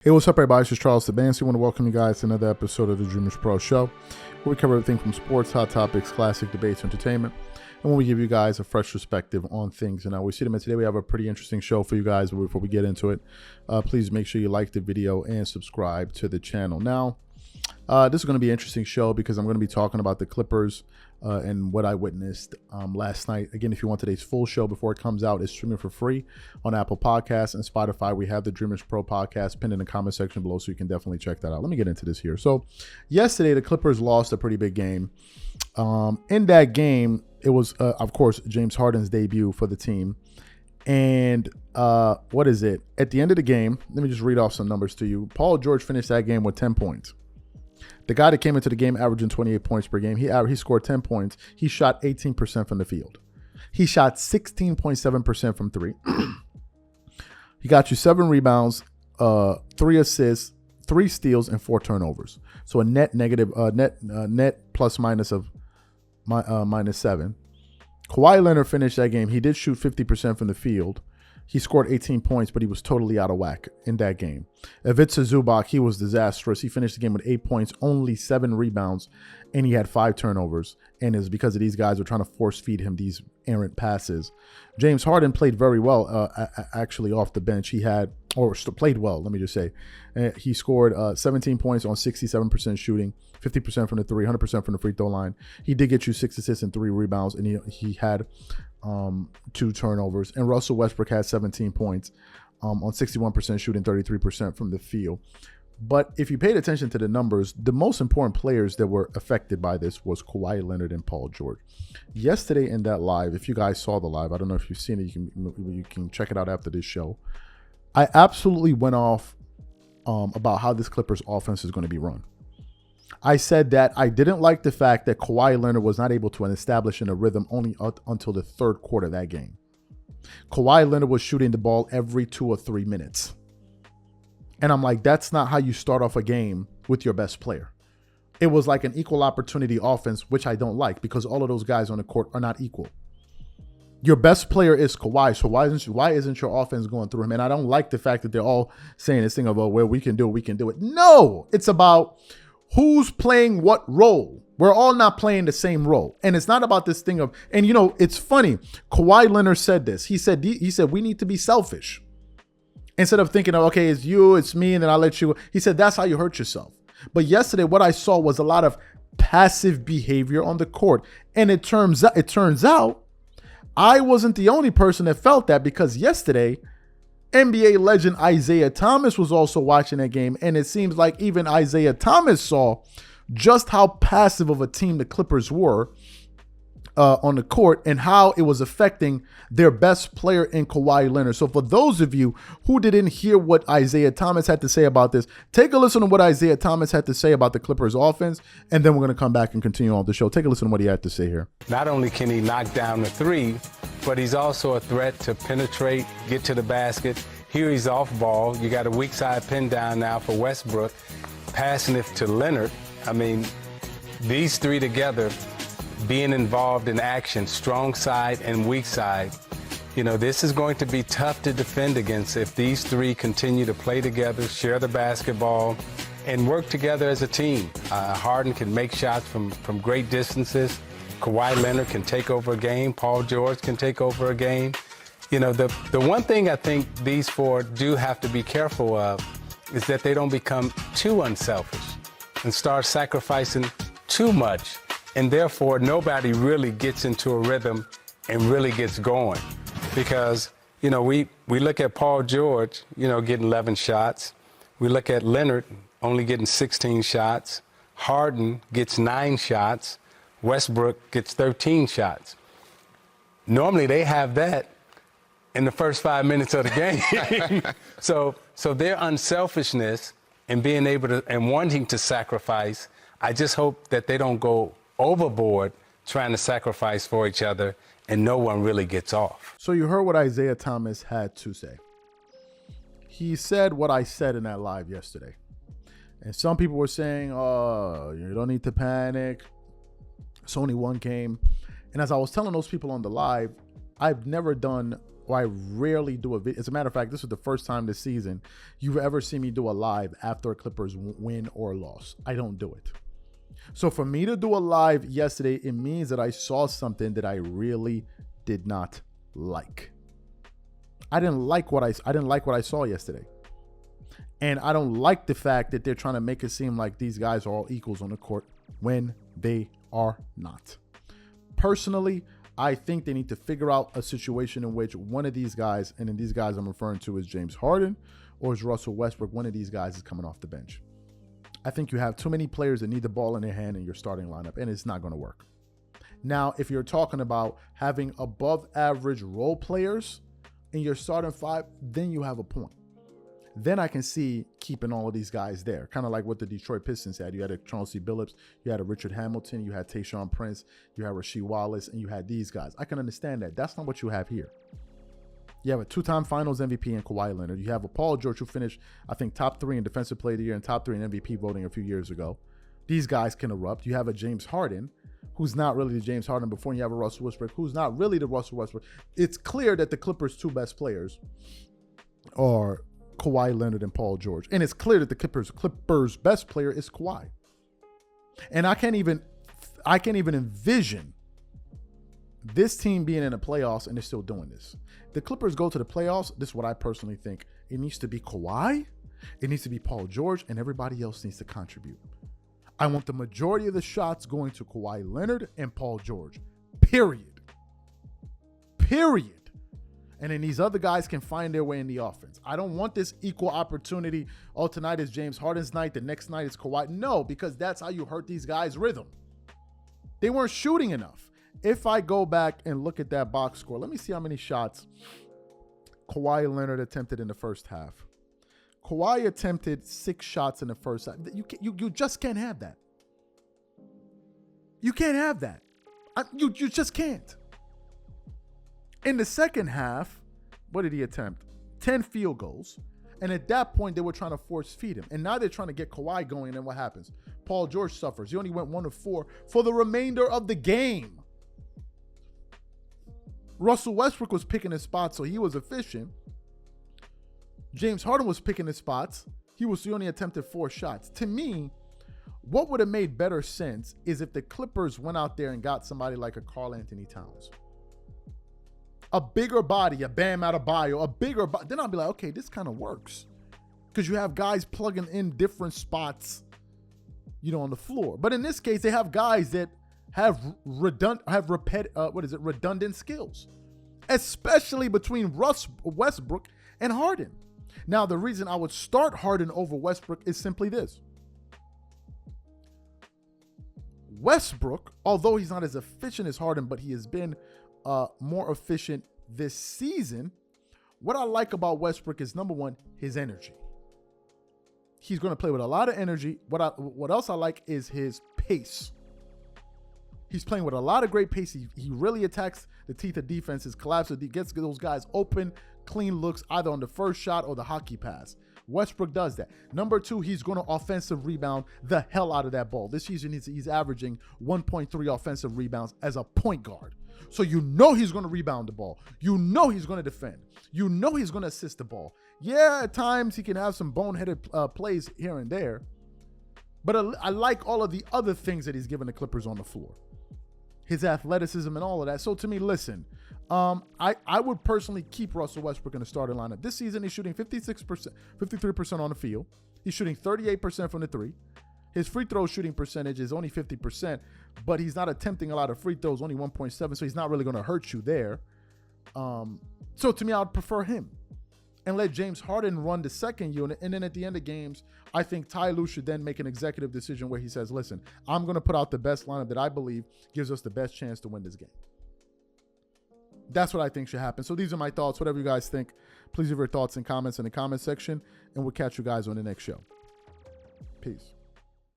Hey, what's up, everybody? This is Charles Sabansi. I want to welcome you guys to another episode of the Dreamers Pro Show, where we cover everything from sports, hot topics, classic debates, entertainment, and when we give you guys a fresh perspective on things. And we see them, and today we have a pretty interesting show for you guys. But before we get into it, please make sure you like the video and subscribe to the channel. Now, this is going to be an interesting show because I'm going to be talking about the Clippers and what I witnessed last night. Again, if you want today's full show before it comes out, it's streaming for free on Apple Podcasts and Spotify. We have the Dreamers Pro podcast pinned in the comment section below, so you can definitely check that out. Let me get into this here. So yesterday, the Clippers lost a pretty big game. In that game, it was, of course, James Harden's debut for the team. And what is it? At the end of the game, let me just read off some numbers to you. Paul George finished that game with 10 points. The guy that came into the game averaging 28 points per game, he scored 10 points. He shot 18% from the field. He shot 16.7% from three. He got you 7 rebounds, 3 assists, 3 steals, and 4 turnovers. So a net plus minus of minus 7. Kawhi Leonard finished that game. He did shoot 50% from the field. He scored 18 points, but he was totally out of whack in that game. Ivica Zubac, he was disastrous. He finished the game with 8 points, only 7 rebounds, and he had 5 turnovers. And it's because of these guys were trying to force feed him these errant passes. James Harden played very well, actually off the bench. He had, or played well, let me just say. He scored 17 points on 67% shooting, 50% from the 3, 100% from the free throw line. He did get you 6 assists and 3 rebounds, and he had 2 turnovers. And Russell Westbrook had 17 points on 61% shooting, 33% from the field. But if you paid attention to the numbers, the most important players that were affected by this was Kawhi Leonard and Paul George. Yesterday in that live, if you guys saw the live, I don't know if you've seen it, you can check it out after this show. I absolutely went off about how this Clippers offense is going to be run. I said that I didn't like the fact that Kawhi Leonard was not able to establish in a rhythm only until the third quarter of that game. Kawhi Leonard was shooting the ball every 2 or 3 minutes. And I'm like, that's not how you start off a game with your best player. It was like an equal opportunity offense, which I don't like because all of those guys on the court are not equal. Your best player is Kawhi, so why isn't your offense going through him? And I don't like the fact that they're all saying this thing of, oh, well, we can do it. No, it's about who's playing what role. We're all not playing the same role. And it's not about this thing of, and you know, it's funny. Kawhi Leonard said this. He said we need to be selfish. Instead of thinking, okay, it's you, it's me, and then I'll let you. He said, that's how you hurt yourself. But yesterday, what I saw was a lot of passive behavior on the court. And it turns out, I wasn't the only person that felt that because yesterday, NBA legend Isaiah Thomas was also watching that game. And it seems like even Isaiah Thomas saw just how passive of a team the Clippers were on the court and how it was affecting their best player in Kawhi Leonard. So for those of you who didn't hear what Isaiah Thomas had to say about this, take a listen to what Isaiah Thomas had to say about the Clippers offense, and then we're going to come back and continue on the show. Take a listen to what he had to say here. Not only can he knock down the 3, but he's also a threat to penetrate, get to the basket. Here he's off ball. You got a weak side pin down now for Westbrook, passing it to Leonard. I mean, these 3 together, being involved in action, strong side and weak side. You know, this is going to be tough to defend against if these 3 continue to play together, share the basketball, and work together as a team. Harden can make shots from great distances. Kawhi Leonard can take over a game. Paul George can take over a game. You know, the one thing I think these 4 do have to be careful of is that they don't become too unselfish and start sacrificing too much. And therefore, nobody really gets into a rhythm and really gets going. Because, you know, we look at Paul George, you know, getting 11 shots. We look at Leonard only getting 16 shots. Harden gets 9 shots. Westbrook gets 13 shots. Normally, they have that in the first 5 minutes of the game. So their unselfishness and being able to and wanting to sacrifice, I just hope that they don't go overboard trying to sacrifice for each other and no one really gets off. So you heard what Isaiah Thomas had to say. He said what I said in that live yesterday. And some people were saying, oh, you don't need to panic. It's only one game. And as I was telling those people on the live, I've never done or I rarely do a video. As a matter of fact, this is the first time this season you've ever seen me do a live after a Clippers win or loss. I don't do it. So for me to do a live yesterday, it means that I saw something that I really did not like. I didn't like what I saw yesterday. And I don't like the fact that they're trying to make it seem like these guys are all equals on the court when they are not. Personally, I think they need to figure out a situation in which one of these guys, and in these guys I'm referring to is James Harden or is Russell Westbrook, one of these guys is coming off the bench. I think you have too many players that need the ball in their hand in your starting lineup, and it's not going to work. Now, if you're talking about having above average role players in your starting five, then you have a point. Then I can see keeping all of these guys there, kind of like what the Detroit Pistons had. You had a Chauncey Billups, you had a Richard Hamilton, you had Tayshaun Prince, you had Rasheed Wallace, and you had these guys. I can understand that. That's not what you have here. You have a two-time Finals MVP in Kawhi Leonard. You have a Paul George who finished, I think, top 3 in Defensive Player of the Year and top 3 in MVP voting a few years ago. These guys can erupt. You have a James Harden, who's not really the James Harden before. And you have a Russell Westbrook, who's not really the Russell Westbrook. It's clear that the Clippers' 2 best players are Kawhi Leonard and Paul George. And it's clear that the Clippers' best player is Kawhi. And I can't even envision this team being in the playoffs and they're still doing this. The Clippers go to the playoffs. This is what I personally think. It needs to be Kawhi. It needs to be Paul George, and everybody else needs to contribute. I want the majority of the shots going to Kawhi Leonard and Paul George. Period. And then these other guys can find their way in the offense. I don't want this equal opportunity. Oh, tonight is James Harden's night. The next night is Kawhi. No, because that's how you hurt these guys' rhythm. They weren't shooting enough. If I go back and look at that box score, let me see how many shots Kawhi Leonard attempted in the first half. Kawhi attempted 6 shots in the first half. You just can't have that. You can't have that. You just can't. In the second half, what did he attempt? 10 field goals. And at that point, they were trying to force feed him. And now they're trying to get Kawhi going. And what happens? Paul George suffers. He only went 1 of 4 for the remainder of the game. Russell Westbrook was picking his spots, so he was efficient. James Harden was picking his spots. He only attempted 4 shots. To me, what would have made better sense is if the Clippers went out there and got somebody like a Karl Anthony Towns. A bigger body, a Bam Adebayo, a bigger body. Then I'll be like, okay, this kind of works. Because you have guys plugging in different spots, on the floor. But in this case, they have guys that have redundant skills, especially between Westbrook and Harden. Now, the reason I would start Harden over Westbrook is simply this. Westbrook, although he's not as efficient as Harden, but he has been more efficient this season. What I like about Westbrook is, number one, his energy. He's going to play with a lot of energy. What else I like is his pace. He's playing with a lot of great pace. He really attacks the teeth of defenses, collapses, gets those guys open, clean looks, either on the first shot or the hockey pass. Westbrook does that. Number 2, he's going to offensive rebound the hell out of that ball. This season, he's averaging 1.3 offensive rebounds as a point guard. So he's going to rebound the ball. He's going to defend. He's going to assist the ball. Yeah, at times he can have some boneheaded plays here and there. But I like all of the other things that he's given the Clippers on the floor. His athleticism and all of that. So to me, listen, I would personally keep Russell Westbrook in the starting lineup. This season, he's shooting 53% on the field. He's shooting 38% from the 3. His free throw shooting percentage is only 50%, but he's not attempting a lot of free throws, only 1.7, so he's not really going to hurt you there. So to me, I would prefer him. And let James Harden run the second unit. And then at the end of games, I think Ty Lue should then make an executive decision where he says, listen, I'm going to put out the best lineup that I believe gives us the best chance to win this game. That's what I think should happen. So these are my thoughts. Whatever you guys think, please leave your thoughts and comments in the comment section, and we'll catch you guys on the next show. Peace.